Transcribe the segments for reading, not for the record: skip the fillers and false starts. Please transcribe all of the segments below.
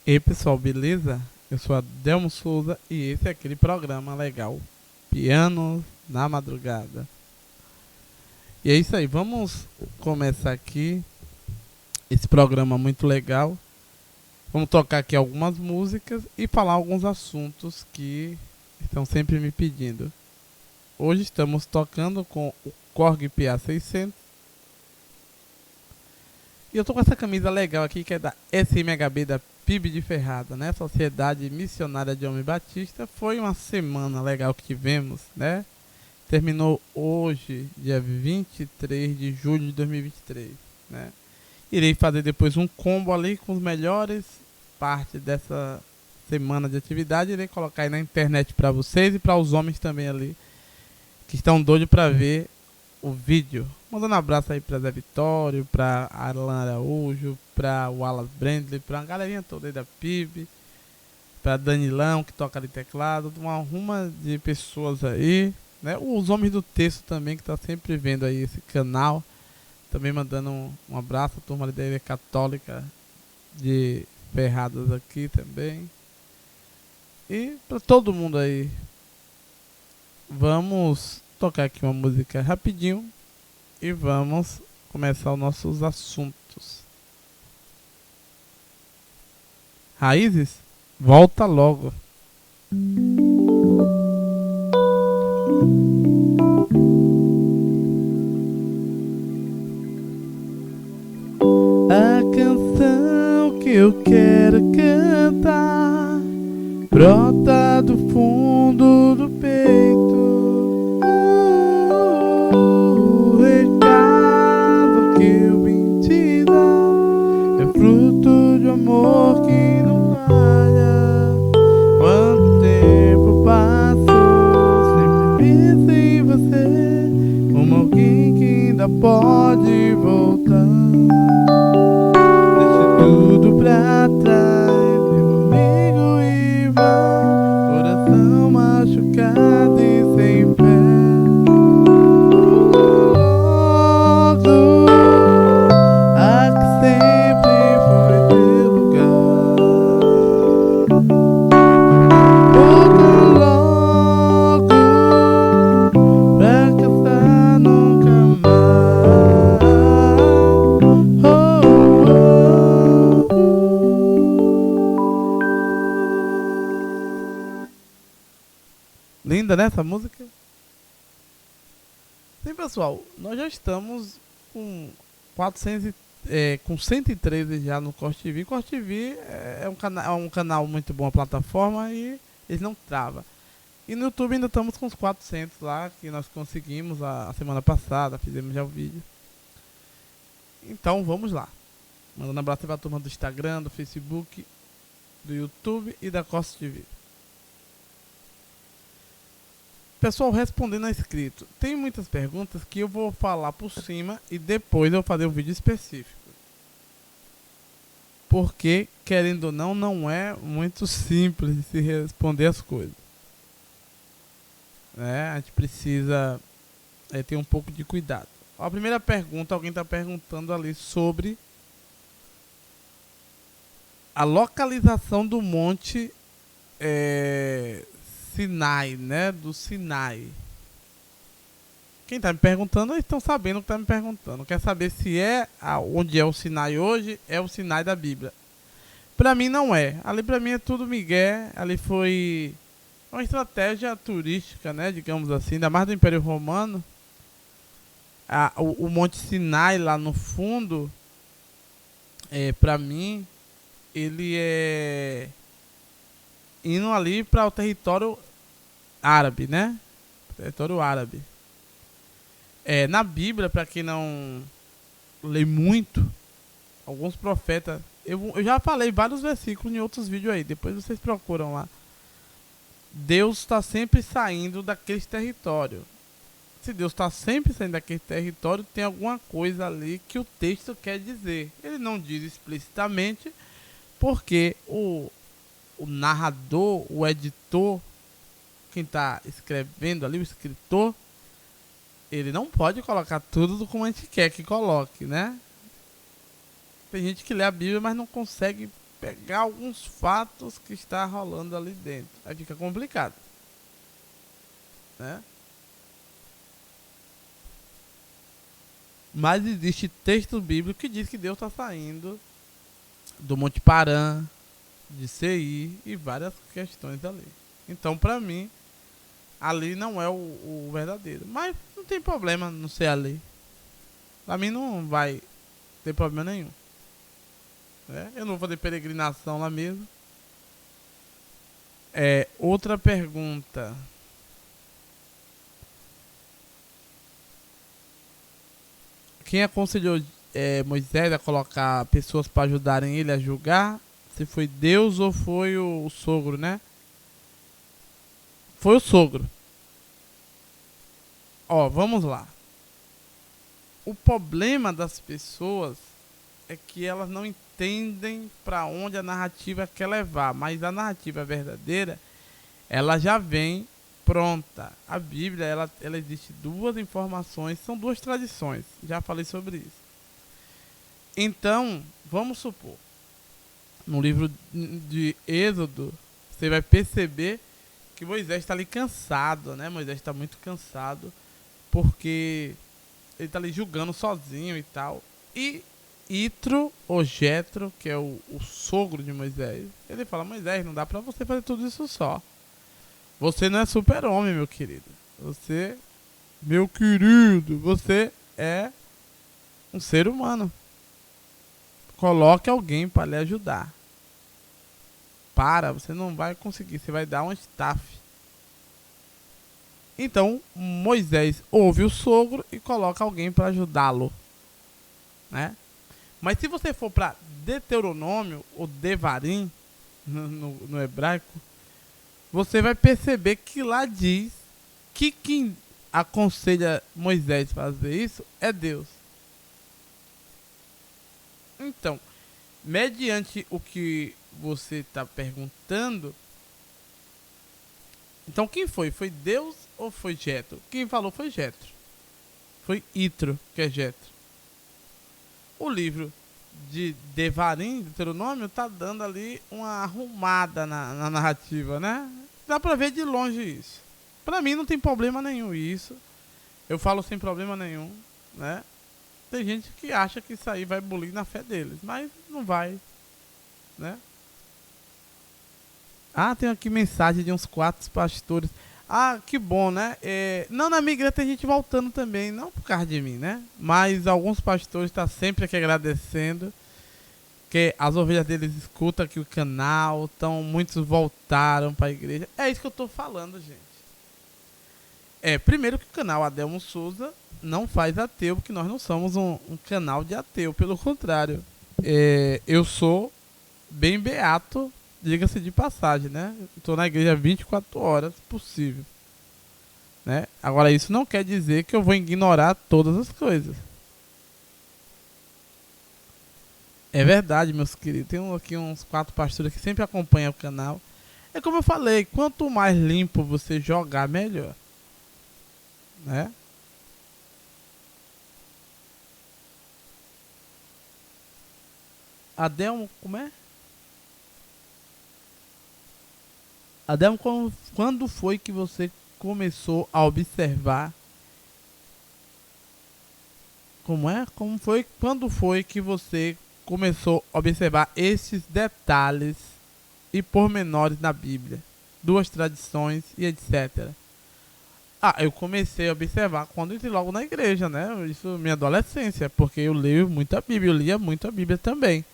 E aí pessoal, beleza? Eu sou Adelmo Souza e esse é aquele programa legal, Pianos na Madrugada. E é isso aí, vamos começar aqui esse programa muito legal. Vamos tocar aqui algumas músicas e falar alguns assuntos que estão sempre me pedindo. Hoje estamos tocando com o Korg PA600 e eu tô com essa camisa legal aqui que é da SMHB da PIB de Ferrada, né? Sociedade Missionária de Homem Batista. Foi uma semana legal que tivemos, né? Terminou hoje, dia 23 de julho de 2023, né? Irei fazer depois um combo ali com os melhores partes dessa semana de atividade. Irei colocar aí na internet para vocês e para os homens também ali que estão doidos para ver o vídeo. Mandando um abraço aí pra Zé Vitório, pra Arlan Araújo, pra Wallace Brandley, pra galerinha toda aí da PIB, pra Danilão que toca ali teclado, uma ruma de pessoas aí, né? Os homens do texto também que tá sempre vendo aí esse canal. Também mandando um abraço à turma ali da Igreja Católica de Ferradas aqui também. E pra todo mundo aí. Vamos tocar aqui uma música rapidinho e vamos começar os nossos assuntos. Raízes, volta logo. A canção que eu quero cantar brota do fundo do peito. O recado que eu vim te dar é fruto de amor que não falha. Quanto tempo passou, sempre penso em você como alguém que ainda pode voltar. Deixe tudo pra trás, meu amigo, e vá. Coração machucado e sem fé. Linda, né, essa música? Sim, pessoal, nós já estamos com 400 com 113 já no Corte TV. Corte TV é um canal muito bom, a plataforma, e ele não trava. E no YouTube ainda estamos com os 400 lá, que nós conseguimos a semana passada, fizemos já o vídeo. Então vamos lá. Mandando um abraço para a turma do Instagram, do Facebook, do YouTube e da Corte TV. Pessoal, respondendo a inscrito, tem muitas perguntas que eu vou falar por cima e depois eu vou fazer um vídeo específico. Porque, querendo ou não, não é muito simples de se responder as coisas. Né? A gente precisa ter um pouco de cuidado. A primeira pergunta, alguém está perguntando ali sobre a localização do monte Sinai, né? Do Sinai. Quem tá me perguntando, eles estão sabendo o que tá me perguntando. Quer saber se onde é o Sinai hoje, é o Sinai da Bíblia. Pra mim não é. Ali pra mim é tudo migué. Ali foi uma estratégia turística, né? Digamos assim, ainda mais do Império Romano. O Monte Sinai lá no fundo, pra mim, ele é indo ali para o território árabe, né? Território árabe. Na Bíblia, para quem não lê muito, alguns profetas, eu já falei vários versículos em outros vídeos aí, depois vocês procuram lá. Deus está sempre saindo daquele território. Se Deus está sempre saindo daquele território, tem alguma coisa ali que o texto quer dizer. Ele não diz explicitamente, porque o narrador, o editor, quem está escrevendo ali, o escritor, ele não pode colocar tudo como a gente quer que coloque, né? Tem gente que lê a Bíblia, mas não consegue pegar alguns fatos que está rolando ali dentro. Aí fica complicado, né? Mas existe texto bíblico que diz que Deus está saindo do Monte Paran, de Seir e várias questões ali. Então, para mim, ali não é o verdadeiro. Mas não tem problema não ser ali. Para mim não vai ter problema nenhum. Né? Eu não vou fazer peregrinação lá mesmo. Outra pergunta. Quem aconselhou Moisés a colocar pessoas para ajudarem ele a julgar? Se foi Deus ou foi o sogro, né? Foi o sogro. Ó, vamos lá. O problema das pessoas é que elas não entendem para onde a narrativa quer levar, mas a narrativa verdadeira, ela já vem pronta. A Bíblia, ela existe duas informações, são duas tradições. Já falei sobre isso. Então, vamos supor, no livro de Êxodo, você vai perceber que Moisés está ali cansado, né? Moisés está muito cansado, porque ele está ali julgando sozinho e tal. E Itro, ou Jetro, que é o sogro de Moisés, ele fala: Moisés, não dá para você fazer tudo isso só. Você não é super-homem, meu querido. Você, meu querido, você é um ser humano. Coloque alguém para lhe ajudar. Você não vai conseguir, você vai dar um staff. Então, Moisés ouve o sogro e coloca alguém para ajudá-lo, né? Mas se você for para Deuteronômio, ou Devarim, no hebraico, você vai perceber que lá diz que quem aconselha Moisés a fazer isso é Deus. Então, mediante o que você está perguntando, então quem foi? Foi Deus ou foi Jetro? Quem falou foi Jetro. Foi Itro, que é Jetro. O livro de Devarim, Deuteronômio, tá dando ali uma arrumada na narrativa, né? Dá pra ver de longe isso. Pra mim não tem problema nenhum isso. Eu falo sem problema nenhum, né? Tem gente que acha que isso aí vai bulir na fé deles, mas não vai, né? Ah, tem aqui mensagem de uns 4 pastores. Ah, que bom, né? Não, na minha igreja tem gente voltando também, não por causa de mim, né? Mas alguns pastores estão sempre aqui agradecendo, que as ovelhas deles escutam aqui o canal, então muitos voltaram para a igreja. É isso que eu tô falando, gente. Primeiro que o canal Adelmo Souza não faz ateu, porque nós não somos um canal de ateu, pelo contrário. Eu sou bem beato, diga-se de passagem, né? Estou na igreja 24 horas possível, né? Agora, isso não quer dizer que eu vou ignorar todas as coisas. É verdade, meus queridos. Tem aqui uns 4 pastores que sempre acompanham o canal. É como eu falei, quanto mais limpo você jogar, melhor, né? Adelmo, como é? Adelmo, quando foi que você começou a observar? Como é? Quando foi que você começou a observar esses detalhes e pormenores na Bíblia? Duas tradições e etc. Eu comecei a observar quando entrei logo na igreja, né? Isso minha adolescência, porque eu leio muita Bíblia, eu lia muita Bíblia também.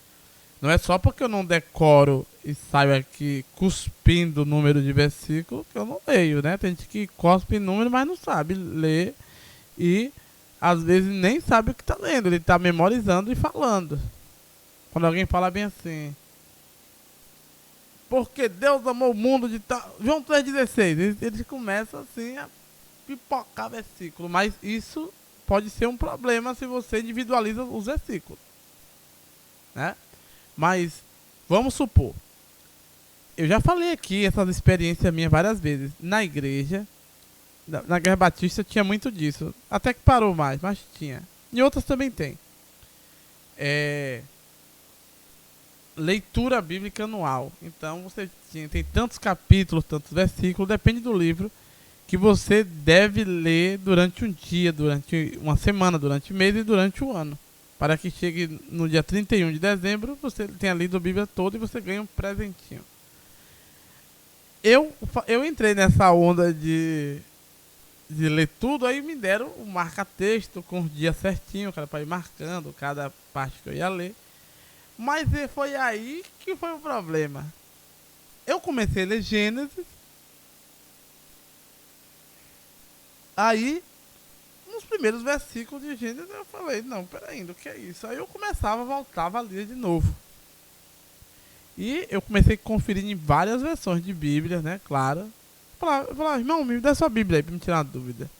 Não é só porque eu não decoro e saio aqui cuspindo o número de versículo que eu não leio, né? Tem gente que cospe número, mas não sabe ler e às vezes nem sabe o que está lendo. Ele está memorizando e falando. Quando alguém fala bem assim: porque Deus amou o mundo de tal... João 3,16. Eles começam assim a pipocar versículo. Mas isso pode ser um problema se você individualiza os versículos, né? Mas, vamos supor, eu já falei aqui essas experiências minhas várias vezes. Na igreja, na Igreja Batista tinha muito disso. Até que parou mais, mas tinha. E outras também tem. leitura bíblica anual. Então você tem tantos capítulos, tantos versículos, depende do livro, que você deve ler durante um dia, durante uma semana, durante o mês e durante o ano. Para que chegue no dia 31 de dezembro, você tenha lido a Bíblia toda e você ganhe um presentinho. Eu entrei nessa onda de ler tudo, aí me deram o marca-texto com os dias certinho, cara, para ir marcando cada parte que eu ia ler. Mas foi aí que foi o problema. Eu comecei a ler Gênesis, aí nos primeiros versículos de Gênesis eu falei, não, peraí, o que é isso? Aí eu voltava a ler de novo. E eu comecei a conferir em várias versões de Bíblia, né, claro. Falava, irmão, me dá sua Bíblia aí pra me tirar uma dúvida.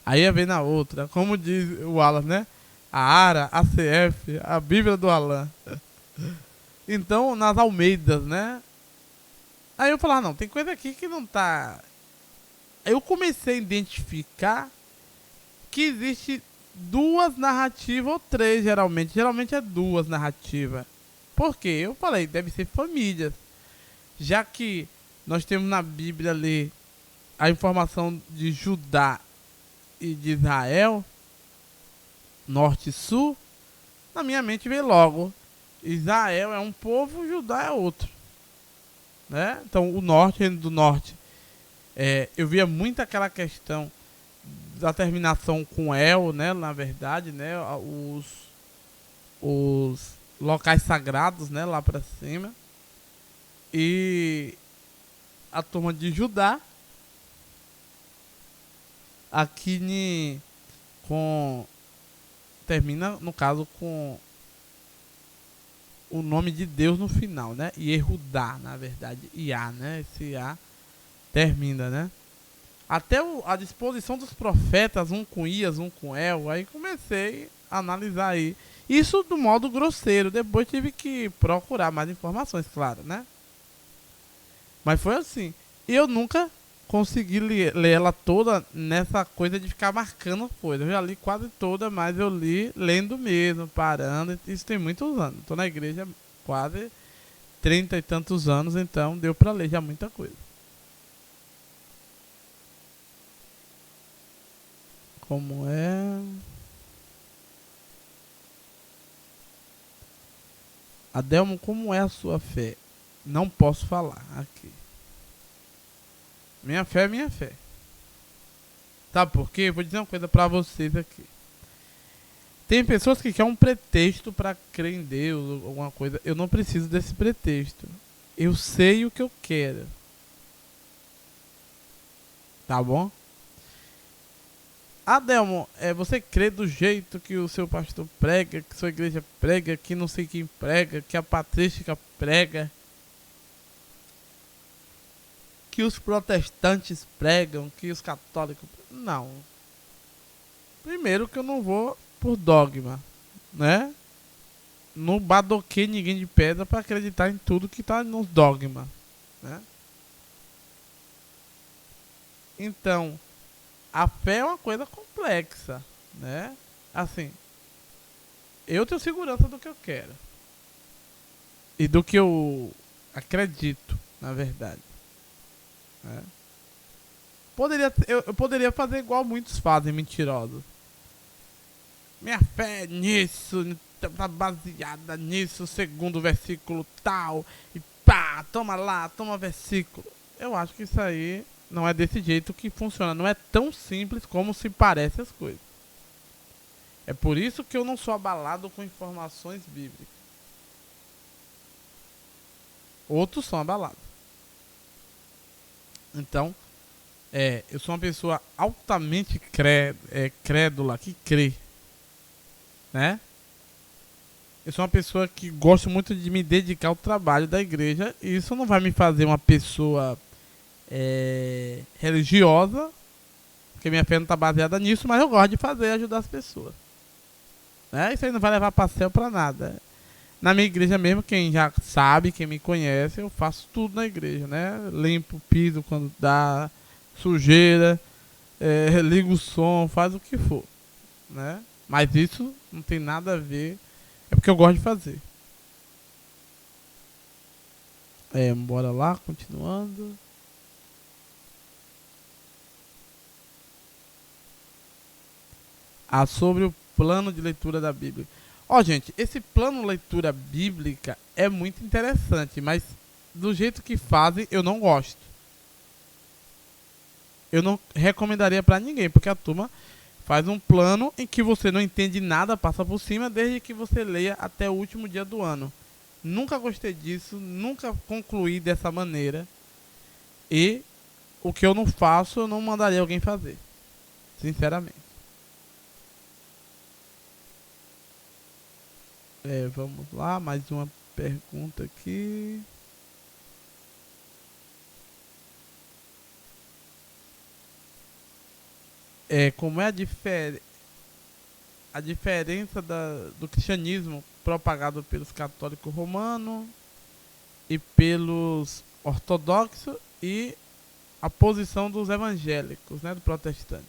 Aí ia ver na outra, como diz o Alan, né? A ARA, a CF, a Bíblia do Alan. Então, nas Almeidas, né? Aí eu falava, não, tem coisa aqui que não tá... Aí eu comecei a identificar que existe duas narrativas ou três, geralmente. Geralmente é duas narrativas. Por quê? Eu falei, deve ser famílias. Já que nós temos na Bíblia ali a informação de Judá e de Israel, norte e sul, na minha mente veio logo, Israel é um povo, Judá é outro, né? Então o norte, reino do norte, eu via muito aquela questão da terminação com El, né? Na verdade, né? Os locais sagrados, né? Lá pra cima. E a turma de Judá aqui com termina no caso com o nome de Deus no final, né? Yehudá, na verdade, Iá, né? Esse Iá termina, né? Até a disposição dos profetas, um com Ias, um com El, aí comecei a analisar aí. Isso do modo grosseiro, depois tive que procurar mais informações, claro, né? Mas foi assim. Eu nunca consegui ler ela toda nessa coisa de ficar marcando coisa. Eu já li quase toda, mas eu li lendo mesmo, parando. Isso tem muitos anos. Estou na igreja quase 30 e tantos anos, então deu para ler já muita coisa. Como é? Adelmo, como é a sua fé? Não posso falar aqui. Minha fé é minha fé. Sabe por quê? Vou dizer uma coisa pra vocês aqui. Tem pessoas que querem um pretexto pra crer em Deus ou alguma coisa. Eu não preciso desse pretexto. Eu sei o que eu quero. Tá bom? Adelmo, você crê do jeito que o seu pastor prega, que sua igreja prega, que não sei quem prega, que a patrística prega, que os protestantes pregam, que os católicos... Não. Primeiro que eu não vou por dogma, né? Não badoquei ninguém de pedra para acreditar em tudo que tá nos dogmas, né? Então, a fé é uma coisa complexa, né? Assim, eu tenho segurança do que eu quero e do que eu acredito, na verdade. Eu poderia fazer igual muitos fazem, mentirosos. Minha fé é nisso, tá baseada nisso, segundo o versículo tal, e pá, toma lá, toma versículo. Eu acho que isso aí não é desse jeito que funciona, não é tão simples como se parece as coisas. É por isso que eu não sou abalado com informações bíblicas. Outros são abalados. Então, eu sou uma pessoa altamente crédula, que crê, né? Eu sou uma pessoa que gosto muito de me dedicar ao trabalho da igreja, e isso não vai me fazer uma pessoa religiosa, porque minha fé não está baseada nisso, mas eu gosto de fazer e ajudar as pessoas, né? Isso aí não vai levar para céu para nada. Na minha igreja mesmo, quem já sabe, quem me conhece, eu faço tudo na igreja, né? Limpo o piso quando dá, sujeira, ligo o som, faz o que for, né? Mas isso não tem nada a ver, é porque eu gosto de fazer. Bora lá, continuando. Sobre o plano de leitura da Bíblia. Gente, esse plano de leitura bíblica é muito interessante, mas do jeito que fazem, eu não gosto. Eu não recomendaria pra ninguém, porque a turma faz um plano em que você não entende nada, passa por cima, desde que você leia até o último dia do ano. Nunca gostei disso, nunca concluí dessa maneira. E o que eu não faço, eu não mandaria alguém fazer. Sinceramente. Vamos lá, mais uma pergunta aqui. Como é a diferença do cristianismo propagado pelos católicos romanos e pelos ortodoxos e a posição dos evangélicos, né, do protestante?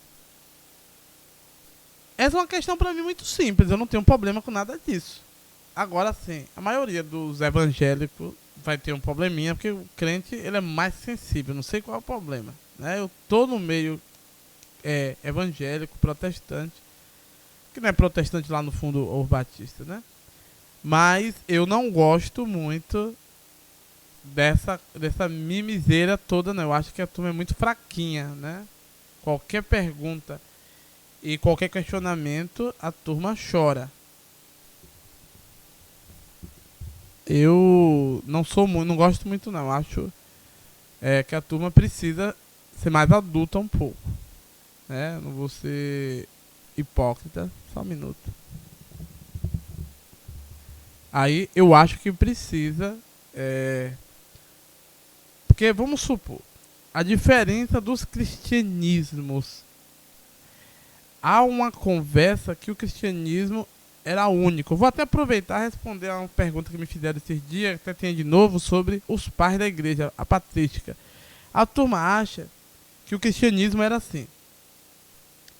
Essa é uma questão para mim muito simples, eu não tenho problema com nada disso. Agora sim, a maioria dos evangélicos vai ter um probleminha, porque o crente ele é mais sensível, não sei qual é o problema, né? Eu tô no meio evangélico, protestante, que não é protestante lá no fundo ou batista, né? Mas eu não gosto muito dessa mimiseira toda, né? Eu acho que a turma é muito fraquinha, né? Qualquer pergunta e qualquer questionamento, a turma chora. Eu não gosto muito não. Acho que a turma precisa ser mais adulta um pouco, né? Não vou ser hipócrita. Só um minuto. Aí eu acho que precisa, porque vamos supor a diferença dos cristianismos. Há uma conversa que o cristianismo era único. Eu vou até aproveitar e responder a uma pergunta que me fizeram esses dias, até tem de novo, sobre os pais da igreja, a patrística. A turma acha que o cristianismo era assim.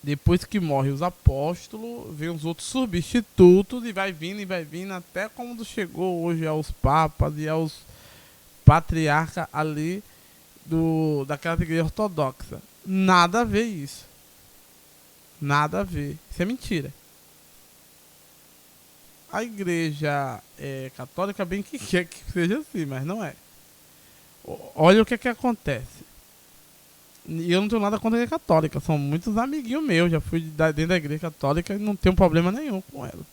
Depois que morrem os apóstolos, vem os outros substitutos e vai vindo, até quando chegou hoje aos papas e aos patriarcas ali daquela igreja ortodoxa. Nada a ver isso. Nada a ver. Isso é mentira. A igreja católica bem que quer que seja assim, mas não é. Olha o que acontece. E eu não tenho nada contra a igreja católica. São muitos amiguinhos meus. Já fui dentro da igreja católica e não tenho problema nenhum com ela.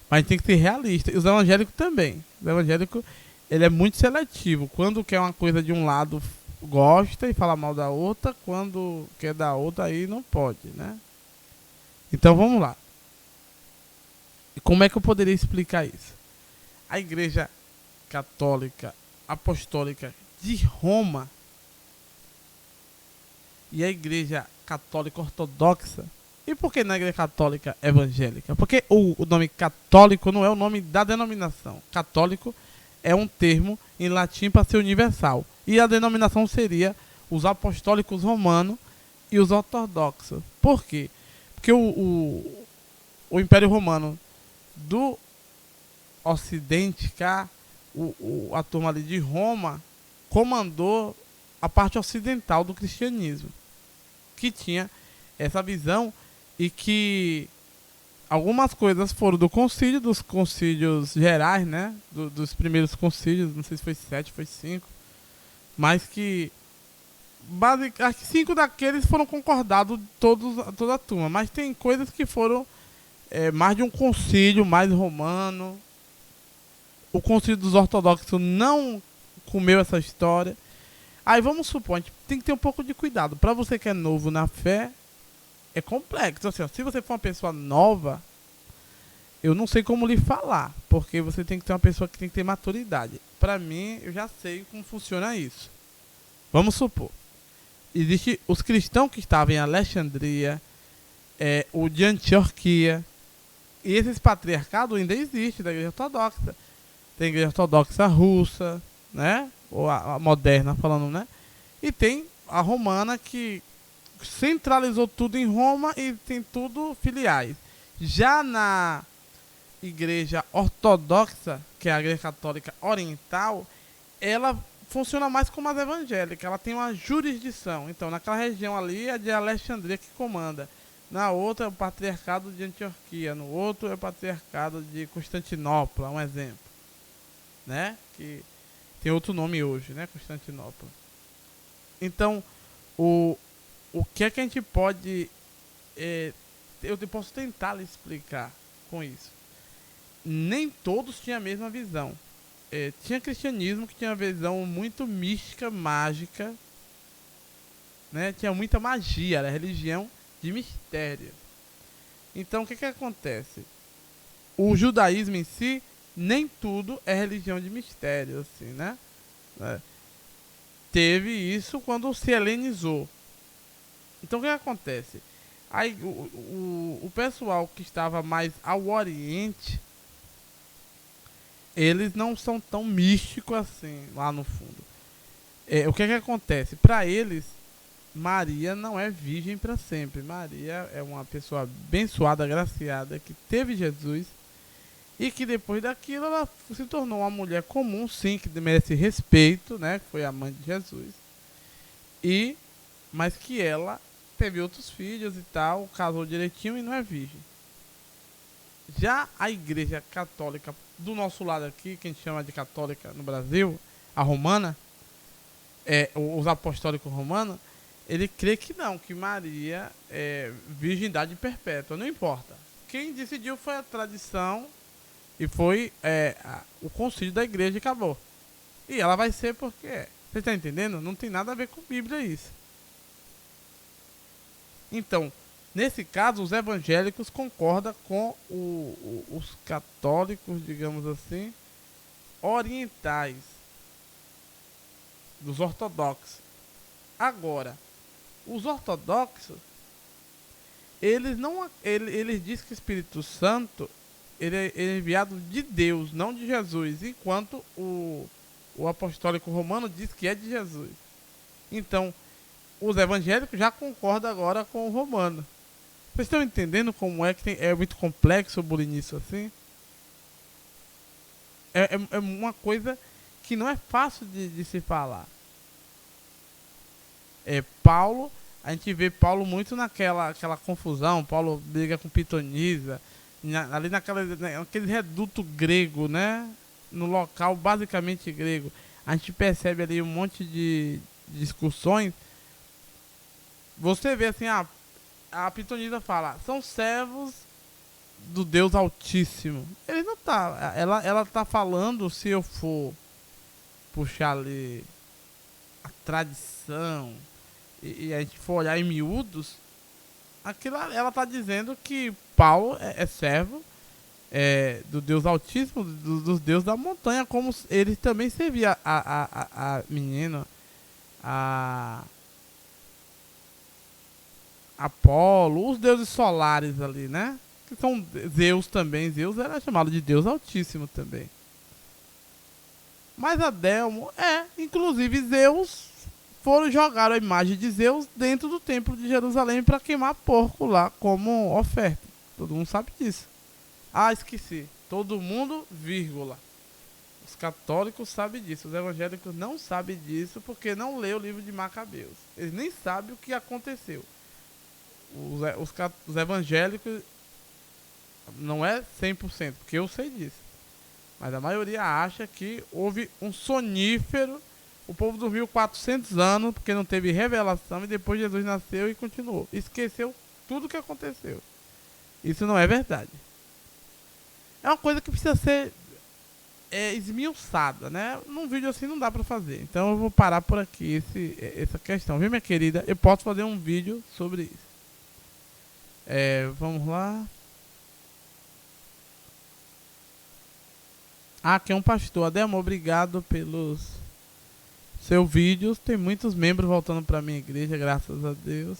Mas tem que ser realista. E os evangélicos também. O evangélico, ele é muito seletivo. Quando quer uma coisa de um lado, gosta e fala mal da outra. Quando quer da outra, aí não pode, né? Então vamos lá. E como é que eu poderia explicar isso? A igreja católica apostólica de Roma e a igreja católica ortodoxa. E por que na igreja católica evangélica? Porque o nome católico não é o nome da denominação. Católico é um termo em latim para ser universal. E a denominação seria os apostólicos romanos e os ortodoxos. Por quê? Porque o Império Romano do Ocidente, cá, a turma ali de Roma comandou a parte ocidental do cristianismo, que tinha essa visão e que algumas coisas foram dos concílios gerais, né? Dos primeiros concílios, não sei se foi 7, foi 5, mas que acho que 5 daqueles foram concordados toda a turma, mas tem coisas que foram mais de um concílio mais romano. O concílio dos ortodoxos não comeu essa história. Aí vamos supor, a gente tem que ter um pouco de cuidado. Para você que é novo na fé, é complexo. Assim, se você for uma pessoa nova, eu não sei como lhe falar, porque você tem que ter uma pessoa que tem que ter maturidade. Para mim, eu já sei como funciona isso. Vamos supor, existe os cristãos que estavam em Alexandria, o de Antioquia, e esses patriarcados ainda existem da igreja ortodoxa. Tem a igreja ortodoxa russa, né? Ou a moderna falando, né? E tem a romana que centralizou tudo em Roma e tem tudo filiais. Já na igreja ortodoxa, que é a igreja católica oriental, ela funciona mais como as evangélicas. Ela tem uma jurisdição. Então, naquela região ali é de Alexandria que comanda. Na outra é o patriarcado de Antioquia. No outro é o patriarcado de Constantinopla, um exemplo. Né? Que tem outro nome hoje, né? Constantinopla. Então, o que é que a gente pode... eu posso tentar lhe explicar com isso. Nem todos tinham a mesma visão. Tinha cristianismo que tinha uma visão muito mística, mágica, né? Tinha muita magia, era religião de mistério. Então o que acontece? O judaísmo em si, nem tudo é religião de mistério, assim, né? Teve isso quando se helenizou. Então o que acontece? Aí o pessoal que estava mais ao oriente, eles não são tão místicos assim, lá no fundo. O que acontece? Para eles, Maria não é virgem para sempre. Maria é uma pessoa abençoada, agraciada, que teve Jesus e que depois daquilo ela se tornou uma mulher comum, sim, que merece respeito, né? Que foi a mãe de Jesus. Mas que ela teve outros filhos e tal, casou direitinho e não é virgem. Já a igreja católica do nosso lado aqui, que a gente chama de católica no Brasil, a romana, os apostólicos romanos, ele crê que não, que Maria é virgindade perpétua, não importa. Quem decidiu foi a tradição e foi o concílio da igreja e acabou. E ela vai ser porque é. Você está entendendo? Não tem nada a ver com Bíblia isso. Então, nesse caso, os evangélicos concordam com os católicos, digamos assim, orientais, dos ortodoxos. Agora, os ortodoxos, eles dizem que o Espírito Santo ele é enviado de Deus, não de Jesus, enquanto o apostólico romano diz que é de Jesus. Então, os evangélicos já concordam agora com o romano. Vocês estão entendendo como é que é muito complexo o bulinismo assim? É uma coisa que não é fácil de se falar. Paulo, a gente vê Paulo muito naquela confusão. Paulo briga com Pitonisa, ali naquele reduto grego, né? No local basicamente grego. A gente percebe ali um monte de discussões. Você vê assim, a Pitonisa fala, são servos do Deus Altíssimo. Ele não tá. Ela tá falando, se eu for puxar ali a tradição e a gente for olhar em miúdos, ela tá dizendo que Paulo é servo do Deus Altíssimo, dos deuses da montanha, como ele também servia a menina, a Apolo, os deuses solares ali, né? Que são Zeus também. Zeus era chamado de Deus Altíssimo também. Mas Adelmo inclusive Zeus jogaram a imagem de Zeus dentro do templo de Jerusalém para queimar porco lá como oferta. Todo mundo sabe disso. Esqueci. Todo mundo, vírgula. Os católicos sabem disso. Os evangélicos não sabem disso porque não lê o livro de Macabeus. Eles nem sabem o que aconteceu. Os evangélicos não é 100%, porque eu sei disso. Mas a maioria acha que houve um sonífero. O povo dormiu 400 anos porque não teve revelação e depois Jesus nasceu e continuou. Esqueceu tudo o que aconteceu. Isso não é verdade. É uma coisa que precisa ser esmiuçada, né? Num vídeo assim não dá pra fazer. Então eu vou parar por aqui essa questão. Viu, minha querida? Eu posso fazer um vídeo sobre isso. Vamos lá. Aqui é um pastor. Adelmo, obrigado pelos seus vídeos. Tem muitos membros voltando para minha igreja, graças a Deus.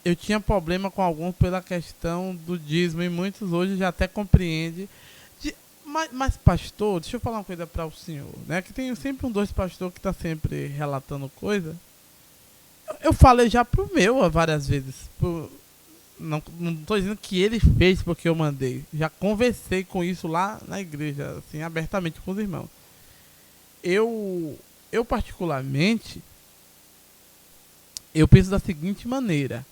Eu tinha problema com alguns pela questão do dízimo e muitos hoje já até compreendem. Mas pastor, deixa eu falar uma coisa para o senhor, né? Que tem sempre dois pastores que tá sempre relatando coisa. Eu falei já pro meu várias vezes. Não tô dizendo que ele fez porque eu mandei. Já conversei com isso lá na igreja, assim, abertamente com os irmãos. eu particularmente, eu penso da seguinte maneira.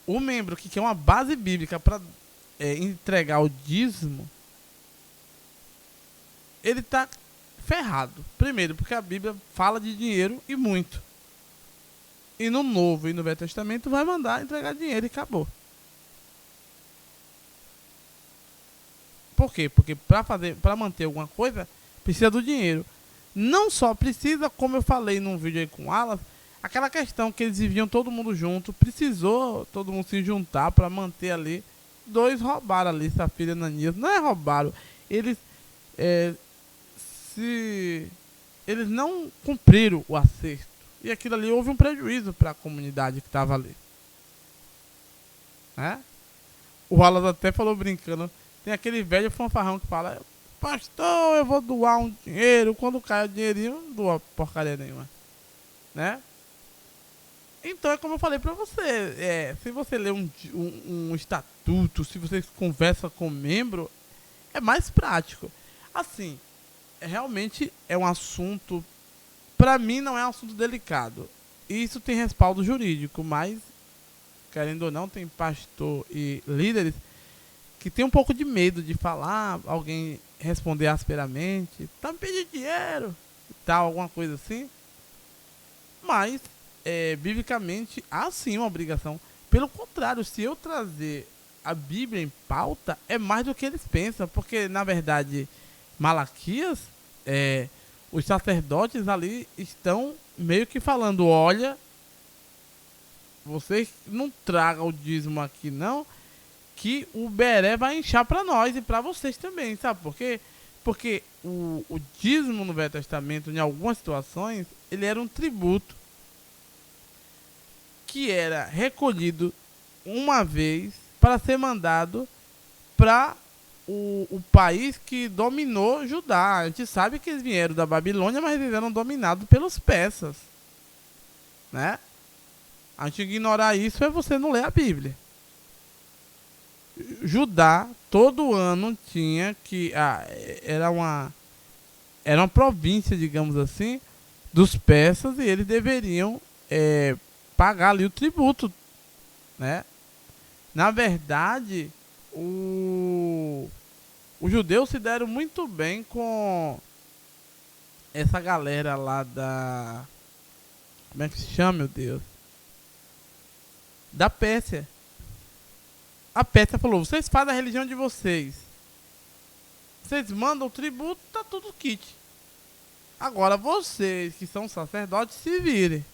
O membro que quer uma base bíblica para entregar o dízimo, ele está ferrado. Primeiro, porque a Bíblia fala de dinheiro e muito. E no Novo e no Velho Testamento vai mandar entregar dinheiro e acabou. Por quê? Porque para manter alguma coisa, precisa do dinheiro. Não só precisa, como eu falei num vídeo aí com o Alas, aquela questão que eles viviam todo mundo junto, precisou todo mundo se juntar para manter ali. Dois roubaram ali, Safira e Ananias. Não é roubaram, eles eles não cumpriram o acerto. E aquilo ali houve um prejuízo para a comunidade que estava ali. Né? O Alas até falou brincando. Tem aquele velho fanfarrão que fala: pastor, eu vou doar um dinheiro. Quando cai o dinheirinho, não doa porcaria nenhuma. Né? Então é como eu falei pra você. Se você lê um estatuto, se você conversa com um membro, é mais prático. Assim, realmente é um assunto, pra mim não é um assunto delicado. Isso tem respaldo jurídico, mas, querendo ou não, tem pastor e líderes que tem um pouco de medo de falar, alguém responder asperamente, tá me pedindo dinheiro, e tal, alguma coisa assim. Mas, biblicamente, há sim uma obrigação. Pelo contrário, se eu trazer a Bíblia em pauta, é mais do que eles pensam, porque, na verdade, Malaquias, os sacerdotes ali estão meio que falando: olha, vocês não tragam o dízimo aqui não, que o beré vai inchar para nós e para vocês também, sabe por quê? Porque o dízimo no Velho Testamento, em algumas situações, ele era um tributo que era recolhido uma vez para ser mandado para o país que dominou Judá. A gente sabe que eles vieram da Babilônia, mas eles eram dominados pelos persas, né? A gente ignorar isso é você não ler a Bíblia. Judá todo ano tinha que era uma província, digamos assim, dos persas, e eles deveriam pagar ali o tributo, né? Na verdade, os judeus se deram muito bem com essa galera lá da... Como é que se chama, meu Deus? Da Pérsia. A Pérsia falou: vocês fazem a religião de vocês, vocês mandam o tributo, tá tudo kit. Agora vocês, que são sacerdotes, se virem.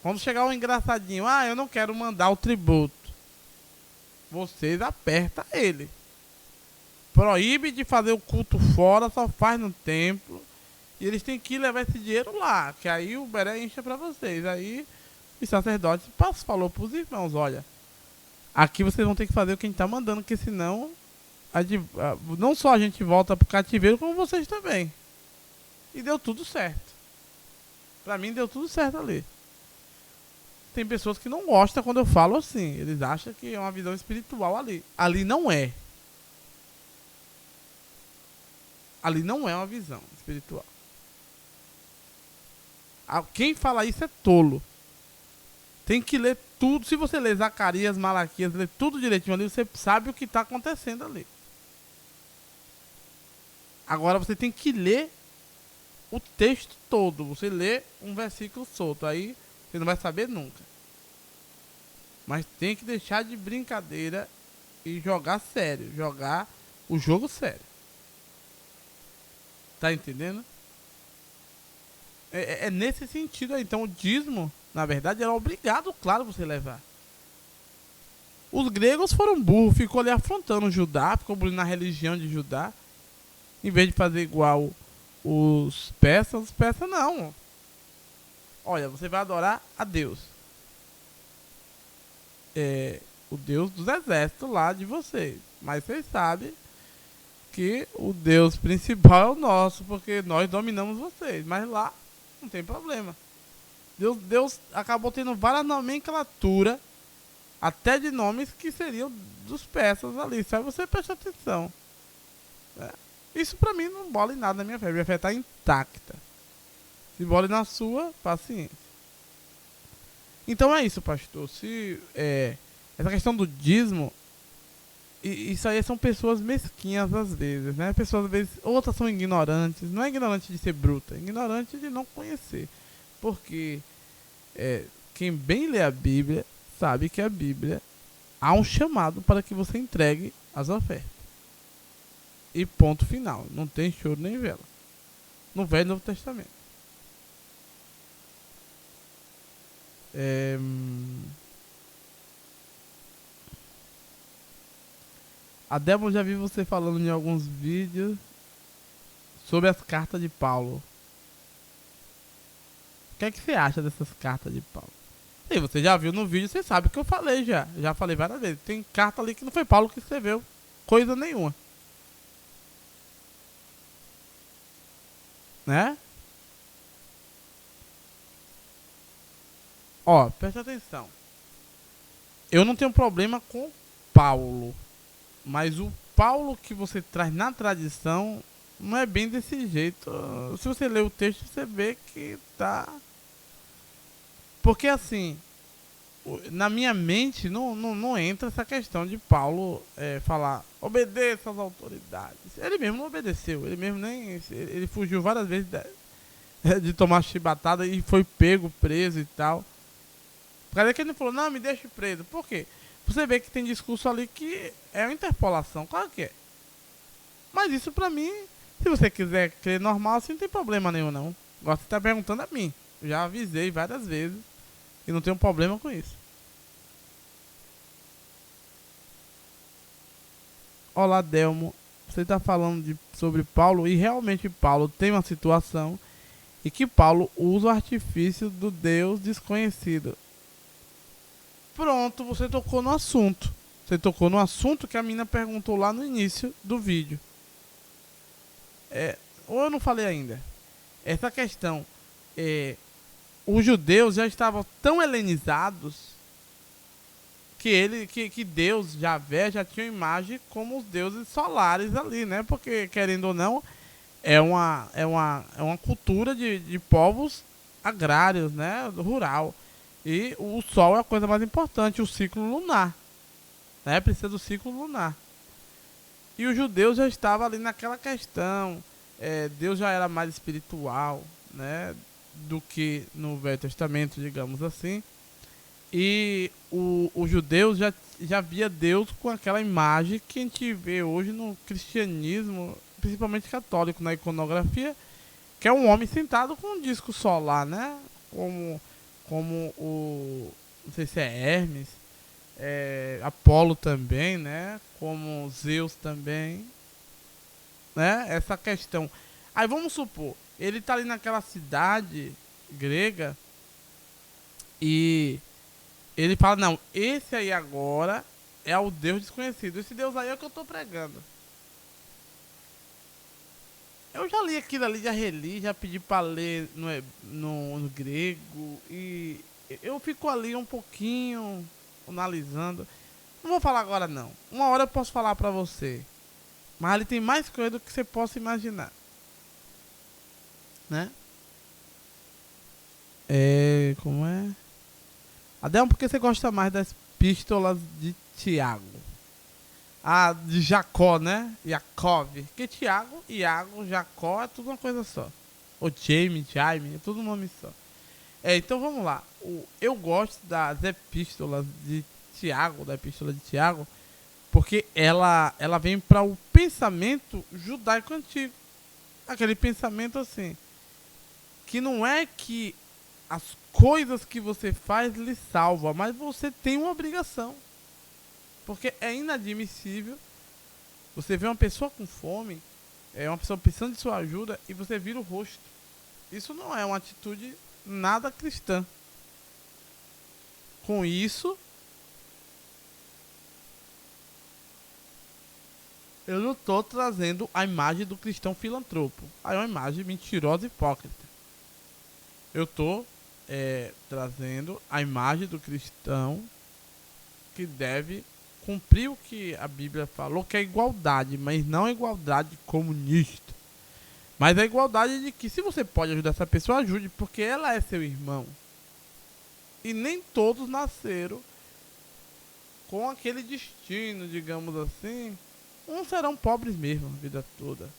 Quando chegar um engraçadinho: eu não quero mandar o tributo, vocês apertam ele. Proíbe de fazer o culto fora, só faz no templo. E eles têm que levar esse dinheiro lá, que aí o beré enche pra vocês. Aí os sacerdotes falou pros irmãos: olha, aqui vocês vão ter que fazer o que a gente tá mandando, porque senão não só a gente volta pro cativeiro, como vocês também. E deu tudo certo. Pra mim deu tudo certo ali. Tem pessoas que não gostam quando eu falo assim. Eles acham que é uma visão espiritual ali. Ali não é. Ali não é uma visão espiritual. Quem fala isso é tolo. Tem que ler tudo. Se você ler Zacarias, Malaquias, ler tudo direitinho ali, você sabe o que está acontecendo ali. Agora você tem que ler o texto todo. Você lê um versículo solto, aí você não vai saber nunca. Mas tem que deixar de brincadeira e jogar sério. Jogar o jogo sério. Tá entendendo? É nesse sentido aí. Então o dízimo, na verdade, era obrigado, claro, você levar. Os gregos foram burros, ficou ali afrontando Judá, ficou bullying na religião de Judá. Em vez de fazer igual os persas não. Olha, você vai adorar a Deus. O Deus dos exércitos lá de vocês. Mas vocês sabem que o Deus principal é o nosso, porque nós dominamos vocês. Mas lá não tem problema. Deus acabou tendo várias nomenclaturas, até de nomes que seriam dos persas ali. Só você prestar atenção. Isso pra mim não bola em nada na minha fé. Minha fé tá intacta. Se bola na sua, paciência. Então é isso, pastor. Se essa questão do dízimo, isso aí são pessoas mesquinhas às vezes, né? Pessoas às vezes, outras são ignorantes. Não é ignorante de ser bruta, é ignorante de não conhecer. Porque quem bem lê a Bíblia sabe que a Bíblia há um chamado para que você entregue as ofertas. E ponto final. Não tem choro nem vela. No Velho e Novo Testamento. A Débora, já vi você falando em alguns vídeos sobre as cartas de Paulo. O que é que você acha dessas cartas de Paulo? E você já viu no vídeo, você sabe que eu falei já. Já falei várias vezes. Tem carta ali que não foi Paulo que escreveu coisa nenhuma. Né? Ó, presta atenção. Eu não tenho problema com Paulo. Mas o Paulo que você traz na tradição não é bem desse jeito. Se você ler o texto, você vê que tá. Porque assim, na minha mente não entra essa questão de Paulo falar obedeça às autoridades. Ele mesmo não obedeceu, ele mesmo nem. Ele fugiu várias vezes de tomar chibatada e foi pego, preso e tal. Cadê que ele falou, não, me deixe preso? Por quê? Você vê que tem discurso ali que é uma interpolação, claro que é. Mas isso pra mim, se você quiser crer normal, assim, não tem problema nenhum não. Agora você tá perguntando a mim. Eu já avisei várias vezes e não tenho problema com isso. Olá, Delmo. Você tá falando sobre Paulo e realmente Paulo tem uma situação e que Paulo usa o artifício do Deus desconhecido. Pronto, você tocou no assunto. Você tocou no assunto que a mina perguntou lá no início do vídeo. Ou eu não falei ainda. Essa questão. Os judeus já estavam tão helenizados que Deus, Javé, já tinha uma imagem como os deuses solares ali, né? Porque, querendo ou não, é uma cultura de povos agrários, né? Rural. E o sol é a coisa mais importante, o ciclo lunar. Né? Precisa do ciclo lunar. E os judeus já estavam ali naquela questão. Deus já era mais espiritual, né? Do que no Velho Testamento, digamos assim. E os judeus já via Deus com aquela imagem que a gente vê hoje no cristianismo, principalmente católico, na iconografia, que é um homem sentado com um disco solar, né? Como não sei se é Hermes, Apolo também, né? Como Zeus também, né? Essa questão. Aí vamos supor, ele tá ali naquela cidade grega e ele fala, não, esse aí agora é o Deus desconhecido. Esse Deus aí é o que eu tô pregando. Eu já li aquilo ali, já reli, já pedi pra ler no grego. E eu fico ali um pouquinho analisando. Não vou falar agora não. Uma hora eu posso falar pra você. Mas ali tem mais coisa do que você possa imaginar. Né? Como é? Adelmo, por que você gosta mais das epístolas de Tiago? Ah, de Jacó, né? Jacob. Porque Tiago, Iago, Jacó é tudo uma coisa só. Ou Jaime, é tudo um nome só. Então vamos lá. Eu gosto das epístolas de Tiago, da epístola de Tiago, porque ela vem para o pensamento judaico antigo. Aquele pensamento assim, que não é que as coisas que você faz lhe salva, mas você tem uma obrigação. Porque é inadmissível você ver uma pessoa com fome, uma pessoa precisando de sua ajuda e você vira o rosto. Isso não é uma atitude nada cristã. Com isso, eu não estou trazendo a imagem do cristão filantropo. Aí é uma imagem mentirosa e hipócrita. Eu estou trazendo a imagem do cristão que deve cumprir o que a Bíblia falou, que é igualdade, mas não igualdade comunista. Mas a igualdade de que se você pode ajudar essa pessoa, ajude, porque ela é seu irmão. E nem todos nasceram com aquele destino, digamos assim. Uns serão pobres mesmo a vida toda.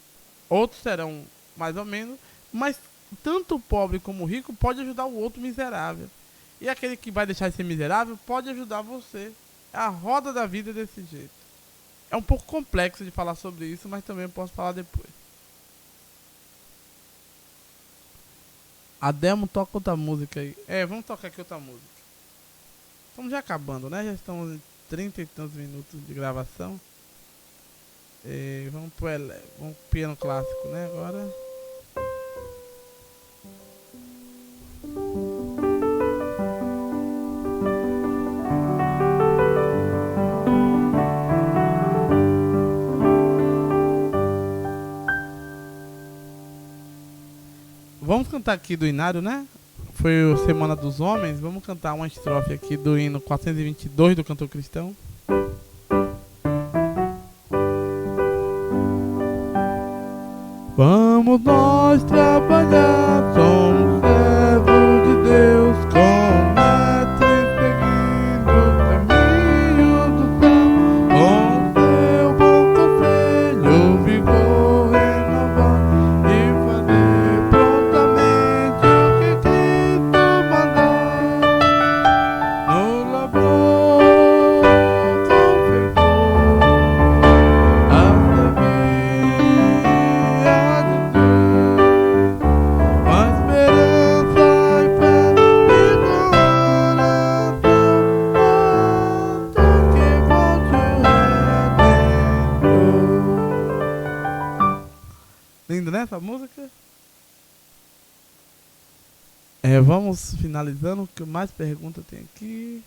Outros serão mais ou menos, mas tanto o pobre como o rico pode ajudar o outro miserável. E aquele que vai deixar de ser miserável pode ajudar você. É a roda da vida desse jeito. É um pouco complexo de falar sobre isso, mas também posso falar depois. A Demo toca outra música aí. Vamos tocar aqui outra música. Estamos já acabando, né? Já estamos em 30 e tantos minutos de gravação. Vamos pro piano clássico, né? Agora. Vamos cantar aqui do Inário, né? Foi a Semana dos Homens. Vamos cantar uma estrofe aqui do hino 422 do Cantor Cristão. Vamos nós trabalhar, somos servos de Deus, com mestre seguindo o caminho do céu, com seu bom conselho, vigor renovar e fazer prontamente o que Cristo mandar. No labor com fervor, a servir a Jesus, com esperança e fé e coração, até que volte o Redentor. Lindo, né, essa música? Vamos finalizando, que mais pergunta tem aqui.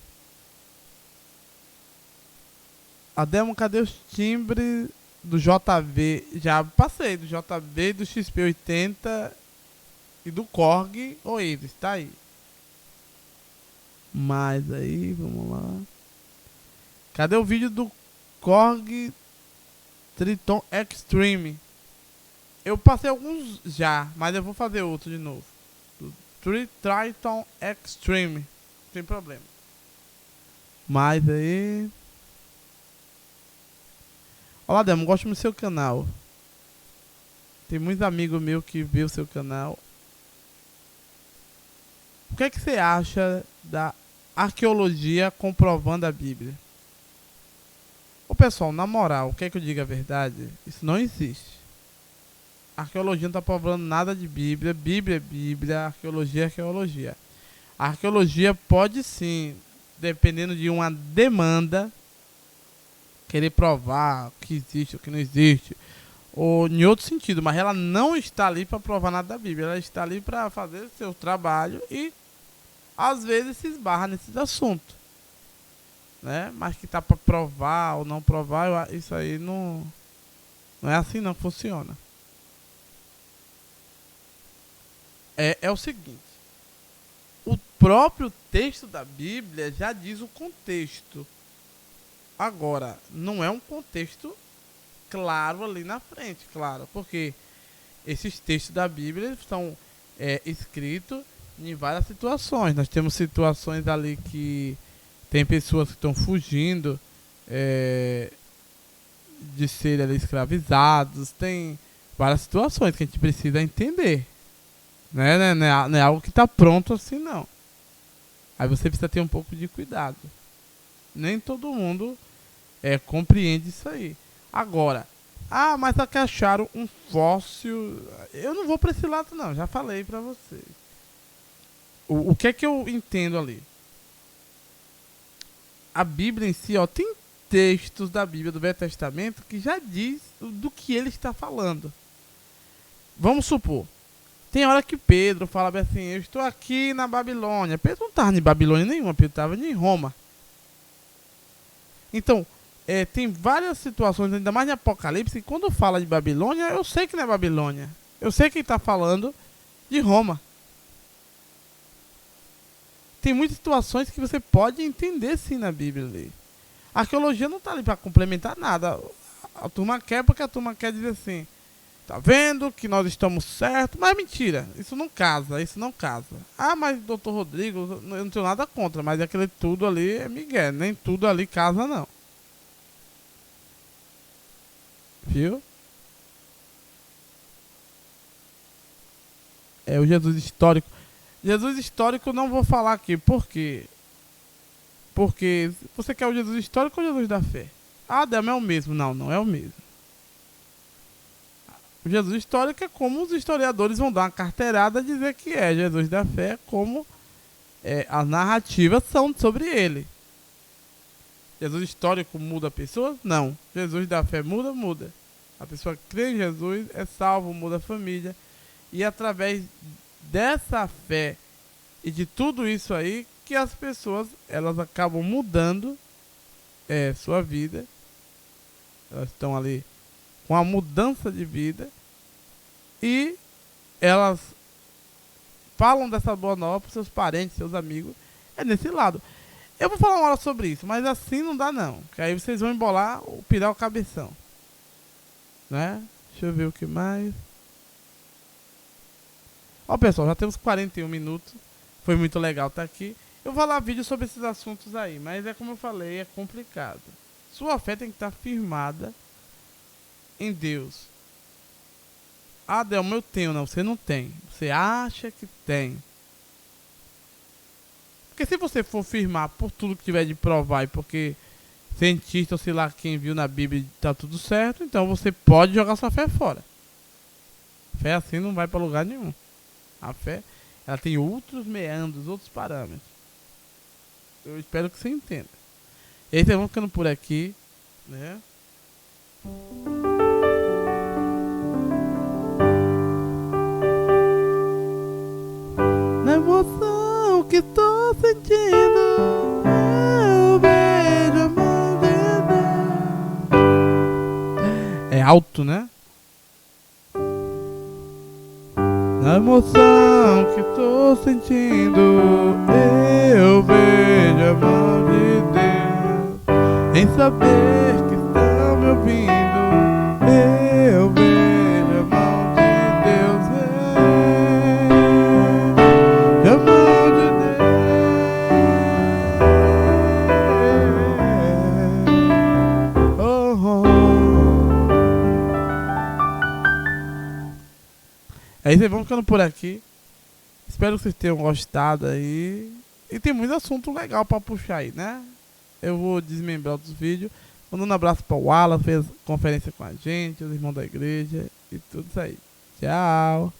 Ademo, cadê os timbres do JV? Já passei do JV, do XP80 e do Korg Oasis, tá aí. Mas aí, vamos lá. Cadê o vídeo do Korg Triton Extreme? Eu passei alguns já, mas eu vou fazer outro de novo. Do Triton Extreme. Sem problema. Mas aí... Olá, Demo, gosto muito do seu canal. Tem muitos amigos meus que vê o seu canal. O que é que você acha da arqueologia comprovando a Bíblia? Ô pessoal, na moral, quer que eu diga a verdade? Isso não existe. A arqueologia não está provando nada de Bíblia. Bíblia é Bíblia, arqueologia é arqueologia. A arqueologia pode sim, dependendo de uma demanda, querer provar o que existe, o que não existe, ou em outro sentido, mas ela não está ali para provar nada da Bíblia, ela está ali para fazer seu trabalho e às vezes se esbarra nesses assuntos, né? Mas que está para provar ou não provar, isso aí não é assim, não funciona. É o seguinte, o próprio texto da Bíblia já diz o contexto. Agora, não é um contexto claro ali na frente, claro, porque esses textos da Bíblia são escritos em várias situações. Nós temos situações ali que tem pessoas que estão fugindo de serem ali escravizados, tem várias situações que a gente precisa entender, né? Não é algo que está pronto assim, não. Aí você precisa ter um pouco de cuidado. Nem todo mundo compreende isso aí. Agora, mas aqui acharam um fóssil. Eu não vou para esse lado não, já falei para vocês. O que é que eu entendo ali? A Bíblia em si, tem textos da Bíblia do Velho Testamento que já diz do que ele está falando. Vamos supor, tem hora que Pedro fala assim, eu estou aqui na Babilônia. Pedro não estava em Babilônia nenhuma, Pedro estava em Roma. Então, tem várias situações, ainda mais em Apocalipse, que quando fala de Babilônia, eu sei que não é Babilônia. Eu sei que ele está falando de Roma. Tem muitas situações que você pode entender sim na Bíblia ali. A arqueologia não tá ali para complementar nada. A turma quer porque a turma quer dizer assim, tá vendo que nós estamos certos, mas mentira, isso não casa, isso não casa. Ah, mas doutor Rodrigo, eu não tenho nada contra, mas aquele tudo ali é migué, nem tudo ali casa não. Viu? É o Jesus histórico. Jesus histórico eu não vou falar aqui, por quê? Porque você quer o Jesus histórico ou o Jesus da fé? Ah, Delma é o mesmo. Não, não é o mesmo. O Jesus histórico é como os historiadores vão dar uma carteirada a dizer que é. Jesus da fé é como as narrativas são sobre ele. Jesus histórico muda pessoas? Não. Jesus da fé muda? Muda. A pessoa crê em Jesus, é salvo, muda a família. E através dessa fé e de tudo isso aí, que as pessoas elas acabam mudando sua vida. Elas estão ali com a mudança de vida e elas falam dessa boa nova para seus parentes, seus amigos. É nesse lado. Eu vou falar uma hora sobre isso, mas assim não dá não. Que aí vocês vão embolar o pirar o cabeção. Né? Deixa eu ver o que mais. Ó pessoal, já temos 41 minutos. Foi muito legal estar aqui. Eu vou falar vídeo sobre esses assuntos aí, mas é como eu falei, é complicado. Sua fé tem que estar firmada em Deus. Ah, Delma, eu tenho. Não, você não tem. Você acha que tem. Porque se você for firmar por tudo que tiver de provar e porque cientista ou sei lá quem viu na Bíblia tá tudo certo, então você pode jogar sua fé fora. Fé assim não vai para lugar nenhum. A fé, ela tem outros meandros, outros parâmetros. Eu espero que você entenda. E aí, vamos ficando por aqui, né? Na emoção que tô sentindo, eu vejo a mão de Deus. É alto, né? Na emoção que tô sentindo, eu vejo a mão de Deus. Em saber que está me ouvindo, eu vejo a mão de Deus. Vejo a mão de Deus. Oh, oh. Aí vocês vão ficando por aqui. Espero que vocês tenham gostado aí. E tem muito assunto legal pra puxar aí, né? Eu vou desmembrar outros vídeos. Mandando um abraço para o Wallace, fez conferência com a gente, os irmãos da igreja e tudo isso aí. Tchau!